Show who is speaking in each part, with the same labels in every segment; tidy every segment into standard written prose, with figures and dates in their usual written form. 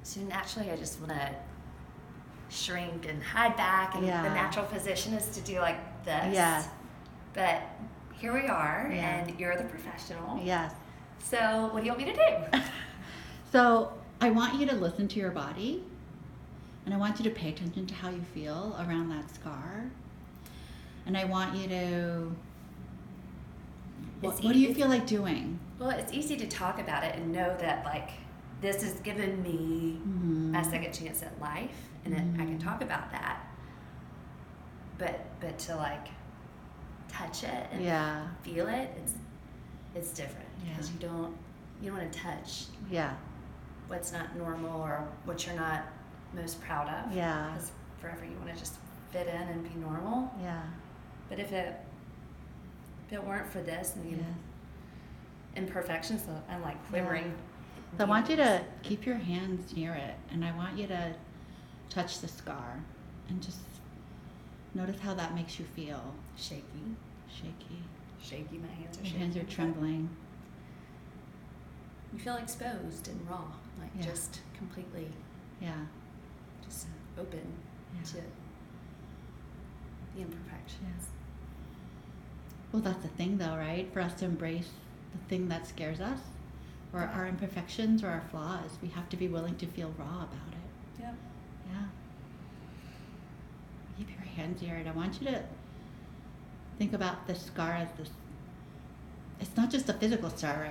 Speaker 1: So naturally, I just want to shrink and hide back, and the natural position is to do like this.
Speaker 2: Yes.
Speaker 1: But here we are, and you're the professional.
Speaker 2: Yes.
Speaker 1: So what do you want me to do?
Speaker 2: So I want you to listen to your body, and I want you to pay attention to how you feel around that scar. And I want you to, what do you feel like doing?
Speaker 1: Well, it's easy to talk about it and know that, like, this has given me a second chance at life, and I can talk about that. But to, like, touch it and feel it, it's different. Because you don't want to touch what's not normal or what you're not most proud of. Because forever you want to just fit in and be normal. But if it weren't for this and the imperfections, I'm like quivering.
Speaker 2: So I want you to keep your hands near it, and I want you to touch the scar and just notice how that makes you feel.
Speaker 1: Shaky. My hands are shaking.
Speaker 2: Your hands are trembling.
Speaker 1: You feel exposed and raw, like just completely. Just open to the imperfections.
Speaker 2: Well, that's the thing, though, right? For us to embrace the thing that scares us, or our imperfections or our flaws, we have to be willing to feel raw about it.
Speaker 1: Yeah.
Speaker 2: Keep your hands here, and I want you to think about the scar as this. It's not just a physical scar,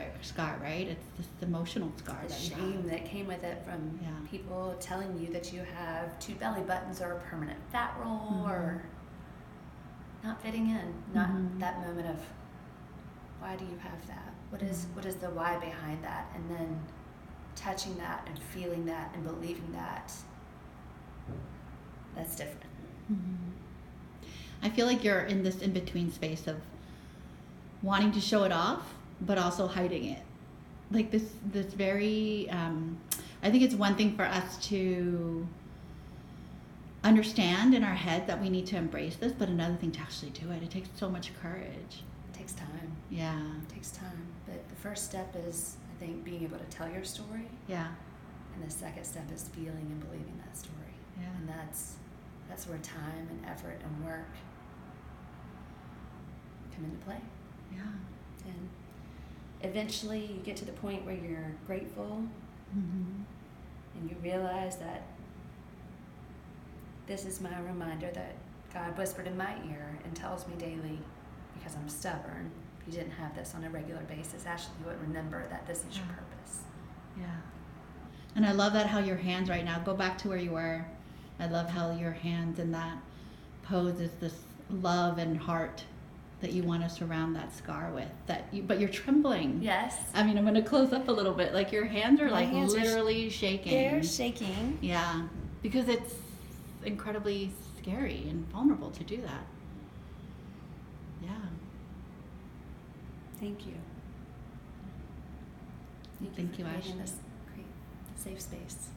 Speaker 2: right? It's this emotional scar.
Speaker 1: The shame that came with it from people telling you that you have 2 belly buttons or a permanent fat roll or not fitting in. Not that moment of, why do you have that? What is the why behind that? And then touching that and feeling that and believing that. That's different.
Speaker 2: I feel like you're in this in-between space of wanting to show it off, but also hiding it. Like this very, I think it's one thing for us to understand in our head that we need to embrace this, but another thing to actually do it. It takes so much courage.
Speaker 1: It takes time.
Speaker 2: It
Speaker 1: takes time. But the first step is, I think, being able to tell your story. And the second step is feeling and believing that story. And that's where time and effort and work come into play. And eventually you get to the point where you're grateful and you realize that this is my reminder that God whispered in my ear and tells me daily, because I'm stubborn. If you didn't have this on a regular basis, Ashley, you would remember that this is your purpose.
Speaker 2: And I love that how your hands right now, go back to where you were. I love how your hands in that pose is this love and heart that you want to surround that scar with. But you're trembling.
Speaker 1: Yes.
Speaker 2: I mean, I'm going to close up a little bit. Like your hands are literally shaking.
Speaker 1: They're shaking.
Speaker 2: Yeah, because it's incredibly scary and vulnerable to do that.
Speaker 1: Thank you.
Speaker 2: Thank you,
Speaker 1: for
Speaker 2: Ashley.
Speaker 1: creating this great safe space.